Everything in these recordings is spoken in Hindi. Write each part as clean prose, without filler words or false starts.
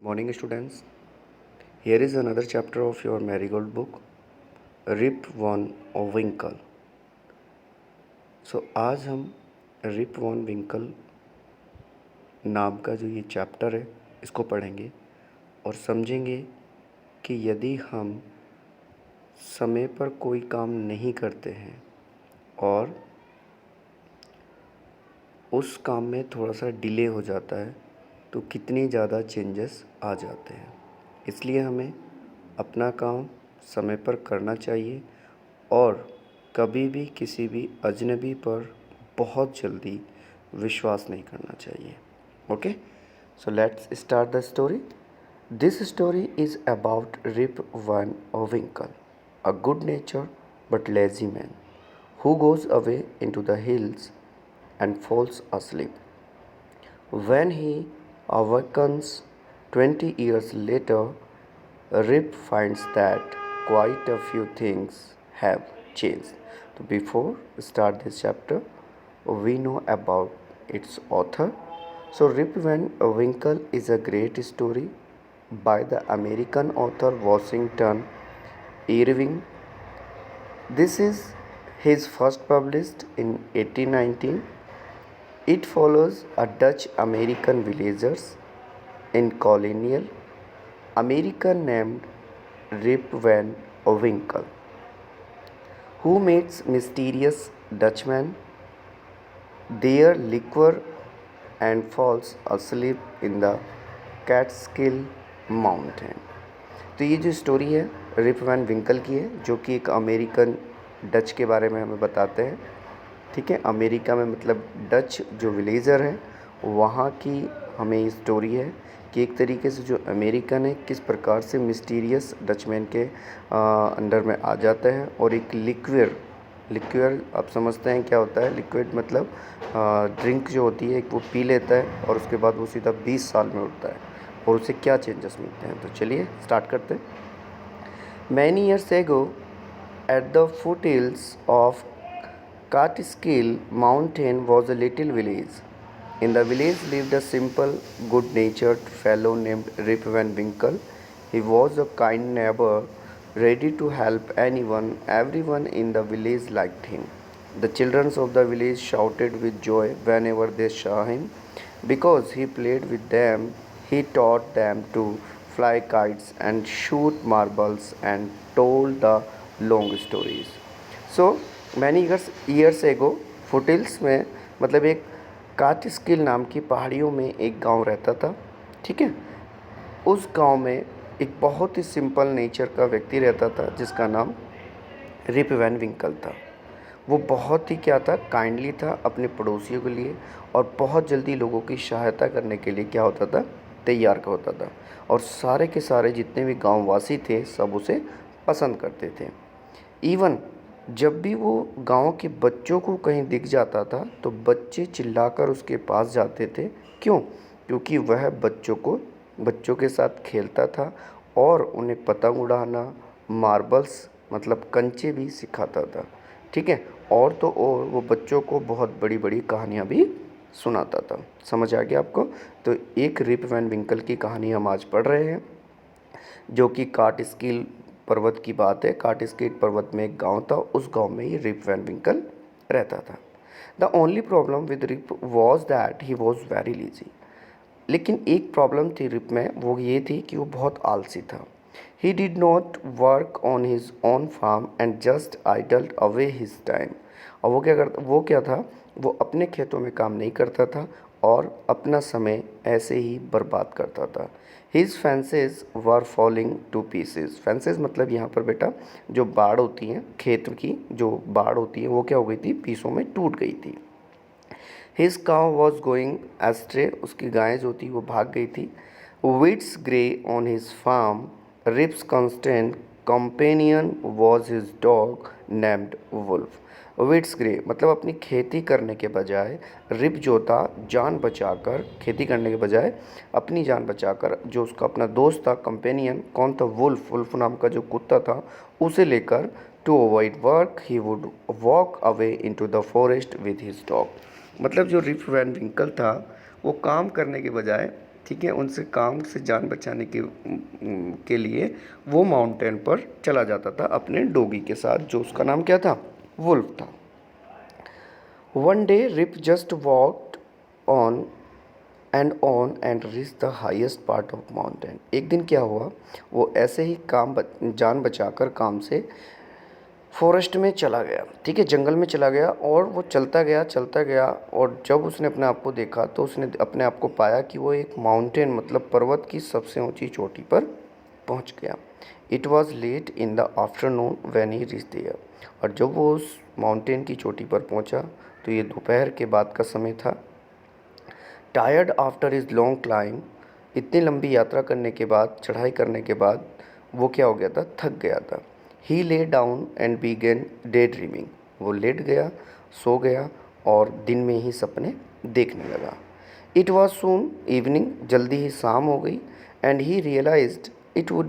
Morning, students. Here is another chapter of your Marigold book, Rip Van Winkle. आज हम रिप वॉन विंकल नाम का जो ये चैप्टर है इसको पढ़ेंगे और समझेंगे कि यदि हम समय पर कोई काम नहीं करते हैं और उस काम में थोड़ा सा डिले हो जाता है तो कितनी ज़्यादा चेंजेस आ जाते हैं। इसलिए हमें अपना काम समय पर करना चाहिए और कभी भी किसी भी अजनबी पर बहुत जल्दी विश्वास नहीं करना चाहिए। Okay, so let's start the story. This story is about Rip Van Winkle, a good nature but lazy man who goes away into the hills and falls asleep. When he awakens 20 years later, Rip finds that quite a few things have changed. So before start this chapter, we know about its author. So Rip Van Winkle is a great story by the American author Washington Irving. This is his first published in 1819. It follows a Dutch American villagers in colonial America named Rip Van Winkle, who meets mysterious Dutchman, their liquor, and falls asleep in the Catskill Mountain. तो ये जो स्टोरी है रिप वैन विंकल की है, जो कि एक अमेरिकन डच के बारे में हमें बताते हैं। ठीक है, अमेरिका में मतलब डच जो विलेजर है वहाँ की हमें ये स्टोरी है कि एक तरीके से जो अमेरिकन है किस प्रकार से मिस्टीरियस डचमैन के अंडर में आ जाता है और एक लिक्विड आप समझते हैं क्या होता है। लिक्विड मतलब ड्रिंक जो होती है एक वो पी लेता है और उसके बाद वो सीधा 20 साल में उठता है और उसे क्या चेंजेस मिलते हैं। तो चलिए स्टार्ट करते हैं। Many years ago at the foothills of Catskill Mountain was a little village. In the village lived a simple, good-natured fellow named Rip Van Winkle. He was a kind neighbor, ready to help anyone. Everyone in the village liked him. The children of the village shouted with joy whenever they saw him. Because he played with them, he taught them to fly kites and shoot marbles and told the long stories. So many years ago foothills में मतलब एक काटस्किल नाम की पहाड़ियों में एक गांव रहता था। ठीक है, उस गांव में एक बहुत ही सिंपल नेचर का व्यक्ति रहता था जिसका नाम रिप वैन विंकल था। वो बहुत ही क्या था, काइंडली था अपने पड़ोसियों के लिए और बहुत जल्दी लोगों की सहायता करने के लिए क्या होता था, तैयार का होता था। और सारे के सारे जितने भी गाँववासी थे सब उसे पसंद करते थे। इवन जब भी वो गांव के बच्चों को कहीं दिख जाता था तो बच्चे चिल्लाकर उसके पास जाते थे। क्यों? क्योंकि वह बच्चों के साथ खेलता था और उन्हें पतंग उड़ाना, मार्बल्स मतलब कंचे भी सिखाता था। ठीक है, और तो और वो बच्चों को बहुत बड़ी बड़ी कहानियाँ भी सुनाता था। समझ आ गया आपको? तो एक रिप वैन विंकल की कहानी हम आज पढ़ रहे हैं जो कि काटस्किल पर्वत की बात है। काटस्किल पर्वत में एक गांव था, उस गांव में ही रिप वैन विंकल रहता था। The only problem with Rip was that he was very lazy. लेकिन एक प्रॉब्लम थी रिप में, वो ये थी कि वो बहुत आलसी था। He did not work on his own farm and just idled away his time. और वो क्या था, वो अपने खेतों में काम नहीं करता था और अपना समय ऐसे ही बर्बाद करता था। हिज फेंसेस वर फॉलिंग टू पीसेस। फेंसेस मतलब यहाँ पर बेटा जो बाड़ होती हैं, खेत की जो बाड़ होती है वो क्या हो गई थी, पीसों में टूट गई थी। His cow was going astray. उसकी गायें जो थी वो भाग गई थी। Weeds grew on his farm. Rip's constant companion was his dog named Wolf. Weeds grew मतलब अपनी खेती करने के बजाय रिप जो था जान बचाकर, खेती करने के बजाय अपनी जान बचाकर जो उसका अपना दोस्त था, कंपेनियन कौन था, वुल्फ नाम का जो कुत्ता था, उसे लेकर to avoid work he would walk away into the forest with his dog. मतलब जो रिप वैन विंकल था वो काम करने के बजाय ठीक है, उनसे काम से जान बचाने के लिए वो माउंटेन पर चला जाता था अपने डॉगी के साथ, जो उसका नाम क्या था, वुल्फ था। One day Rip just walked on and reach the highest part of mountain. एक दिन क्या हुआ, वो ऐसे ही जान बचाकर काम से फॉरेस्ट में चला गया, ठीक है, जंगल में चला गया, और वो चलता गया, और जब उसने अपने आप को देखा तो उसने अपने आप को पाया कि वो एक माउंटेन मतलब पर्वत की सबसे ऊंची चोटी पर पहुंच गया। It was late in the afternoon when he reach there. और जब वो उस माउंटेन की चोटी पर पहुंचा तो ये दोपहर के बाद का समय था। Tired after his long climb, इतनी लंबी यात्रा करने के बाद, चढ़ाई करने के बाद वो क्या हो गया था, थक गया था। He lay down and began day dreaming, वो लेट गया, सो गया और दिन में ही सपने देखने लगा। इट वॉज सून इवनिंग, जल्दी ही शाम हो गई, and he realized it would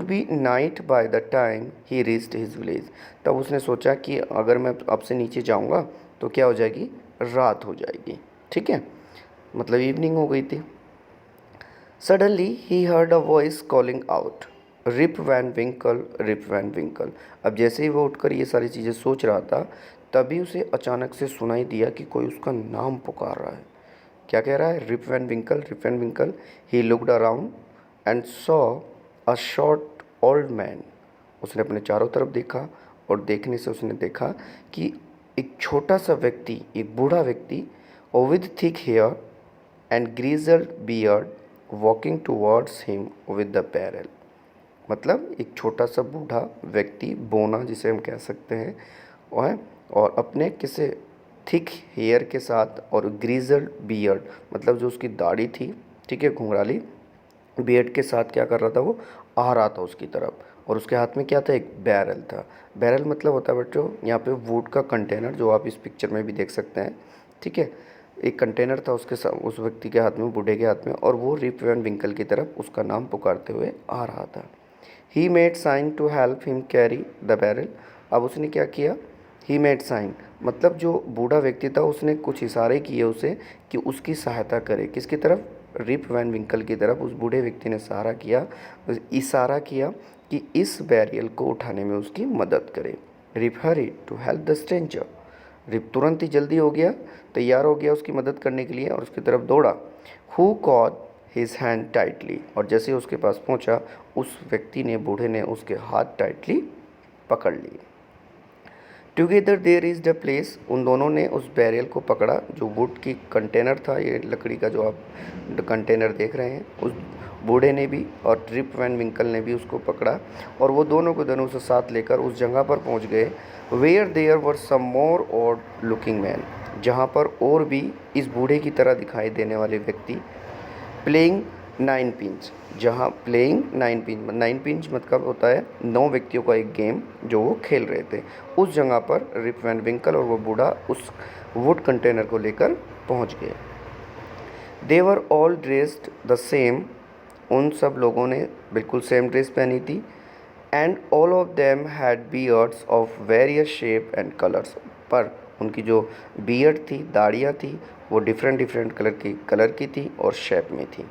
be night by the time he reached his village. तब उसने सोचा कि अगर मैं अब से नीचे जाऊंगा तो क्या हो जाएगी, रात हो जाएगी, ठीक है, मतलब इवनिंग हो गई थी। Suddenly he heard a voice calling out, Rip Van Winkle, Rip Van Winkle. अब जैसे ही वो उठकर ये सारी चीज़ें सोच रहा था, तभी उसे अचानक से सुनाई दिया कि कोई उसका नाम पुकार रहा है। क्या कह रहा है, Rip Van Winkle, Rip Van Winkle. He looked around and saw a short old man. उसने अपने चारों तरफ देखा, और देखने से उसने देखा कि एक छोटा सा व्यक्ति, एक बूढ़ा व्यक्ति, with thick hair and grizzled beard, walking towards him with the barrel. मतलब एक छोटा सा बूढ़ा व्यक्ति, बोना जिसे हम कह सकते हैं, वह, और अपने किसे थिक हेयर के साथ और ग्रीजल्ड बियर्ड, मतलब जो उसकी दाढ़ी थी, ठीक है, घुंघराली बियर्ड के साथ क्या कर रहा था, वो आ रहा था उसकी तरफ, और उसके हाथ में क्या था, एक बैरल था। बैरल मतलब होता है बच्चों यहाँ पे वुड का कंटेनर, जो आप इस पिक्चर में भी देख सकते हैं, ठीक है, एक कंटेनर था उसके साथ, उस व्यक्ति के हाथ में, बूढ़े के हाथ में, और वो रिप वैन विंकल की तरफ उसका नाम पुकारते हुए आ रहा था। He made sign to help him carry the barrel. अब उसने क्या किया, ही मेड साइन मतलब जो बूढ़ा व्यक्ति था उसने कुछ इशारे किए उसे कि उसकी सहायता करे, किसकी तरफ, रिप वैन विंकल की तरफ। उस बूढ़े व्यक्ति ने इशारा किया कि इस बैरियल को उठाने में उसकी मदद करे। Rip hurry to help the stranger, Rip तुरंत ही जल्दी हो गया, तैयार हो गया उसकी मदद करने के लिए, और उसकी तरफ दौड़ा। He caught his hand tightly, और जैसे उसके पास पहुंचा, उस व्यक्ति ने, बूढ़े ने उसके हाथ टाइटली पकड़ लिए। Together there is the place, उन दोनों ने उस बैरियल को पकड़ा, जो वुड की कंटेनर था, ये लकड़ी का जो आप कंटेनर देख रहे हैं, उस बूढ़े ने भी और रिप वैन विंकल ने भी उसको पकड़ा, और वो दोनों को दोनों से साथ लेकर उस जगह पर पहुंच गए, where there were some more odd looking man, जहाँ पर और भी इस बूढ़े की तरह दिखाई देने वाले व्यक्ति, प्लेइंग 9 पिंच, जहाँ प्लेइंग 9 पिंच मतलब होता है 9 व्यक्तियों का एक गेम जो वो खेल रहे थे। उस जगह पर रिप वैन विंकल और वो बूढ़ा उस वुड कंटेनर को लेकर पहुंच गए। They were all dressed the same, उन सब लोगों ने बिल्कुल सेम ड्रेस पहनी थी, and all of them had beards of various shape and colours, पर उनकी जो बियर्ड थी, दाढ़ियाँ थी, वो डिफरेंट डिफरेंट कलर की थी और शेप में थी।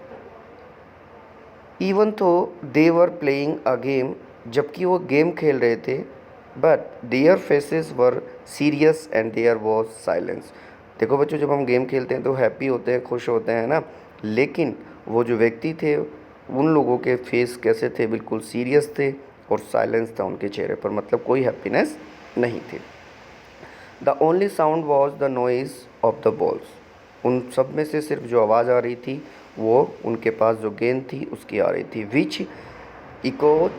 इवन तो दे वर प्लेइंग अ गेम, जबकि वो गेम खेल रहे थे, but their faces were serious and there was silence. देखो बच्चों, जब हम गेम खेलते हैं तो हैप्पी होते हैं, खुश होते हैं ना, लेकिन वो जो व्यक्ति थे, उन लोगों के फेस कैसे थे, बिल्कुल सीरियस थे, और साइलेंस था उनके चेहरे पर, मतलब कोई हैप्पीनेस नहीं थी। The only sound was the noise of the balls, उन सब में से सिर्फ जो आवाज़ आ रही थी, वो उनके पास जो गेंद थी उसकी आ रही थी, which echo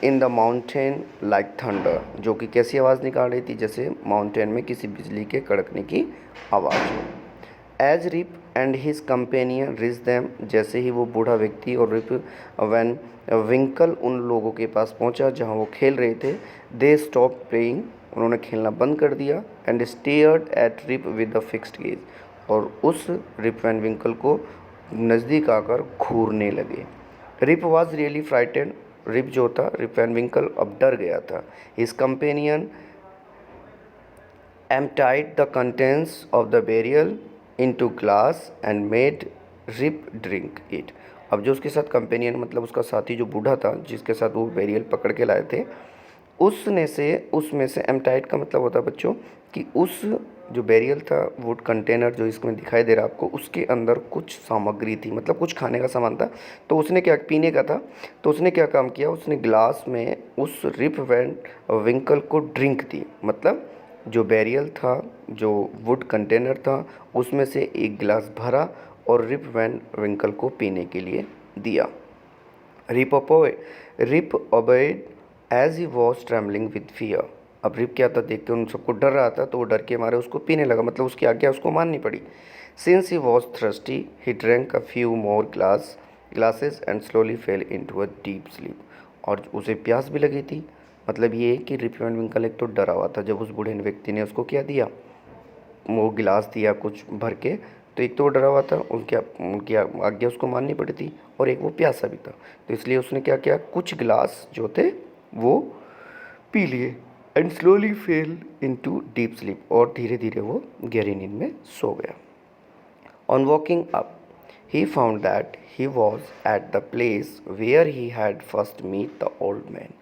in the mountain like thunder, जो कि कैसी आवाज़ निकाल रही थी, जैसे माउंटेन में किसी बिजली के कड़कने की आवाज़ हो। As Rip and his companion reach them, जैसे ही वो बूढ़ा व्यक्ति और रिप वैन विंकल उन लोगों के पास पहुंचा जहां वो खेल रहे थे, दे स्टॉप प्लेइंग, उन्होंने खेलना बंद कर दिया, and stared at Rip with the fixed gaze, और उस रिप वैन विंकल को नज़दीक आकर घूरने लगे। Rip was really frightened, Rip जो था, रिप वैन विंकल अब डर गया था। His companion emptied the contents of the burial into glass and made Rip drink it. अब जो उसके साथ कंपेनियन मतलब उसका साथी जो बूढ़ा था जिसके साथ वो बेरियल पकड़ के लाए थे, उसमें से एम्टाइट का मतलब होता है बच्चों कि उस जो बैरियल था, वुड कंटेनर जो इसमें दिखाई दे रहा है आपको, उसके अंदर कुछ सामग्री थी, मतलब कुछ खाने का सामान था। तो उसने क्या, पीने का था, तो उसने क्या काम किया, उसने ग्लास में उस रिप वैन विंकल को ड्रिंक दी। मतलब जो बैरियल था, जो वुड कंटेनर था, उसमें से एक गिलास भरा और रिप वैन विंकल को पीने के लिए दिया। Rip Rip obeyed as he was travelling with fear. अब रिप क्या था, देख के उन सबको डर रहा था, तो वो डर के मारे उसको पीने लगा, मतलब उसकी आज्ञा उसको माननी पड़ी। Since he was thirsty he drank a few more glasses and slowly fell into a deep sleep. और उसे प्यास भी लगी थी। मतलब ये कि रिप वैन विंकल एक तो डरा हुआ था, जब उस बूढ़े व्यक्ति ने उसको क्या दिया, वो गिलास दिया कुछ भर के, तो एक तो वो डरा हुआ था, उनकी आज्ञा उसको माननी पड़ी थी, और एक वो प्यासा भी था। तो इसलिए उसने क्या किया, कुछ गिलास जो थे वो पी लिए and slowly fell into deep sleep, और धीरे धीरे वो गहरी नींद में सो गया। On walking up he found that he was at the place where he had first meet the old man.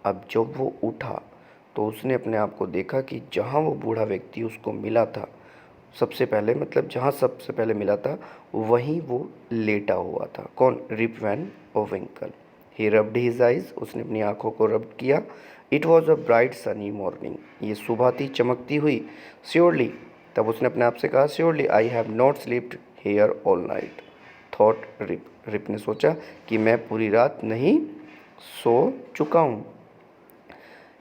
अब जब वो उठा तो उसने अपने आप को देखा कि जहाँ वो बूढ़ा व्यक्ति उसको मिला था सबसे पहले, मतलब जहाँ सबसे पहले मिला था, वहीं वो लेटा हुआ था। कौन, रिप वैन विंकल। ही रब्ड हिज आइज, उसने अपनी आंखों को रब्ड किया। It was a bright sunny morning, ये सुबह थी चमकती हुई। श्योरली, तब उसने अपने आप से कहा, surely I have not slept here all night, thought Rip. Rip ने सोचा कि मैं पूरी रात नहीं सो चुका हूँ।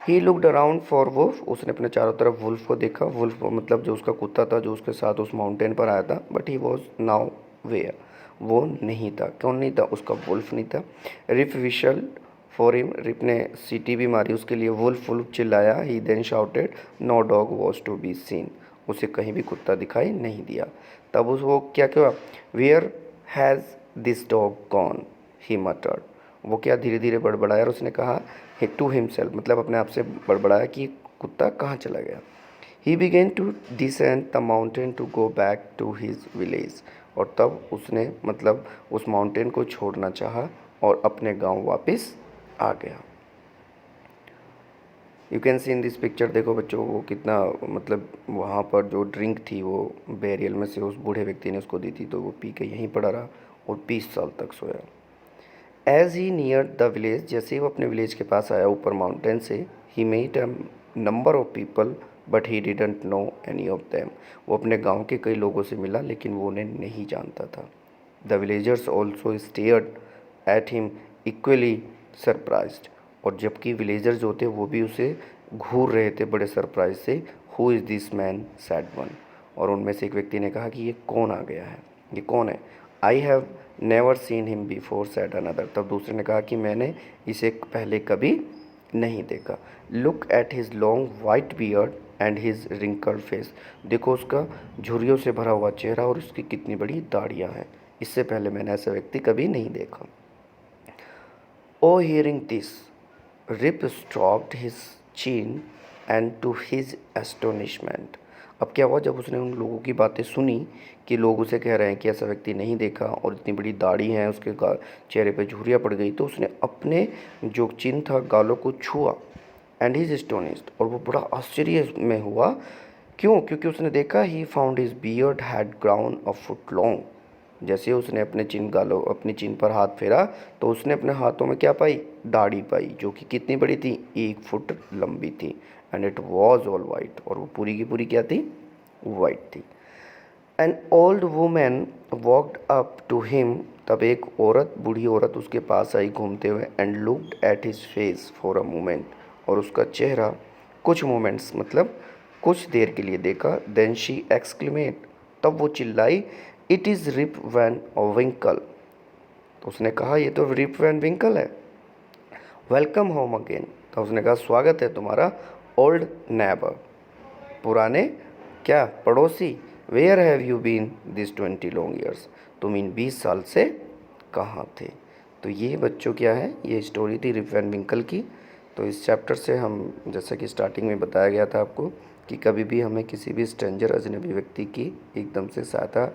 He looked around for Wolf, उसने अपने चारों तरफ वुल्फ को देखा। वुल्फ मतलब जो उसका कुत्ता था, जो उसके साथ उस माउंटेन पर आया था, but he was nowhere, वो नहीं था। कौन नहीं था, उसका वुल्फ नहीं था। Rip whistle for him, Rip ने सीटी भी मारी उसके लिए। वुल्फ वुल्फ चिल्लाया। He then shouted no dog was to be seen, उसे कहीं भी कुत्ता दिखाई नहीं दिया। तब उस वो क्या क्या, where has this dog gone, he muttered, वो क्या धीरे धीरे बड़बड़ाया, और उसने कहा टू हिमसेल्फ, मतलब अपने आप से बड़बड़ाया कि कुत्ता कहाँ चला गया। He began to descend the mountain to go back to his village, और तब उसने मतलब उस माउंटेन को छोड़ना चाहा और अपने गांव वापस आ गया। You can see in this picture, देखो बच्चों वो कितना, मतलब वहाँ पर जो ड्रिंक थी वो बैरियल में से उस बूढ़े व्यक्ति ने उसको दी थी, तो वो पी के यहीं पड़ा रहा और 20 साल तक सोया। As he neared the village, जैसे ही वो अपने विलेज के पास आया ऊपर माउंटेन से, he met a number of people but he didn't know any of them, वो अपने गांव के कई लोगों से मिला लेकिन वो उन्हें नहीं जानता था। The villagers also stared at him equally surprised, और जबकि विलेजर्स जो थे वो भी उसे घूर रहे थे बड़े सरप्राइज से। Who is this man sad one, और उनमें से एक व्यक्ति ने कहा कि ये कौन आ गया है, ये कौन है। I have never seen him before sad another, तब दूसरे ने कहा कि मैंने इसे पहले कभी नहीं देखा। Look at his long white beard and his wrinkled face, देखो उसका झुर्रियों से भरा हुआ चेहरा और उसकी कितनी बड़ी दाढ़ियाँ हैं, इससे पहले मैंने ऐसा व्यक्ति कभी नहीं देखा। On hearing this, Rip stroked his chin and to his astonishment, अब क्या हुआ, जब उसने उन लोगों की बातें सुनी कि लोग उसे कह रहे हैं कि ऐसा व्यक्ति नहीं देखा और इतनी बड़ी दाढ़ी है, उसके चेहरे पे झुर्रियाँ पड़ गई, तो उसने अपने जो चिन्ह था गालों को छुआ। एंड हिज एस्टोनिश्ड, और वो बड़ा आश्चर्य में हुआ। क्यों, क्योंकि उसने देखा he found his beard had ground a foot long, जैसे उसने अपनी चिन पर हाथ फेरा तो उसने अपने हाथों में क्या पाई, दाढ़ी पाई, जो कि कितनी बड़ी थी, 1 फुट लंबी थी। And it was all white, और वो पूरी की पूरी क्या थी, वाइट थी। An old women walked up to him, तब एक औरत, बूढ़ी औरत उसके पास आई घूमते हुए। And looked at his face for a moment, और उसका चेहरा कुछ मोमेंट्स मतलब कुछ देर के लिए देखा। देन शी एक्सक्लेमेड, तब वो चिल्लाई, इट इज़ रिप वैन विंकल, तो उसने कहा ये तो रिप वैन विंकल है। वेलकम होम अगेन, तो उसने कहा स्वागत है तुम्हारा, ओल्ड नेबर, पुराने क्या, पड़ोसी। Where have you been this 20 long years, तुम इन 20 साल से कहाँ थे। तो ये बच्चों क्या है, ये स्टोरी थी रिप वैन विंकल की। तो इस चैप्टर से हम, जैसा कि स्टार्टिंग में बताया गया था आपको, कि कभी भी हमें किसी भी स्ट्रेंजर अजनबी व्यक्ति की एकदम से सहायता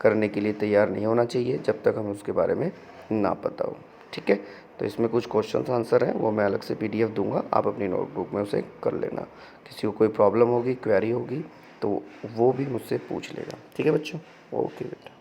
करने के लिए तैयार नहीं होना चाहिए जब तक हमें उसके बारे में ना पता हो। ठीक है, तो इसमें कुछ क्वेश्चंस आंसर हैं, वो मैं अलग से PDF दूंगा, आप अपनी नोटबुक में उसे कर लेना। किसी को कोई प्रॉब्लम होगी, क्वेरी होगी तो वो भी मुझसे पूछ लेगा। ठीक है बच्चों, ओके बेटा।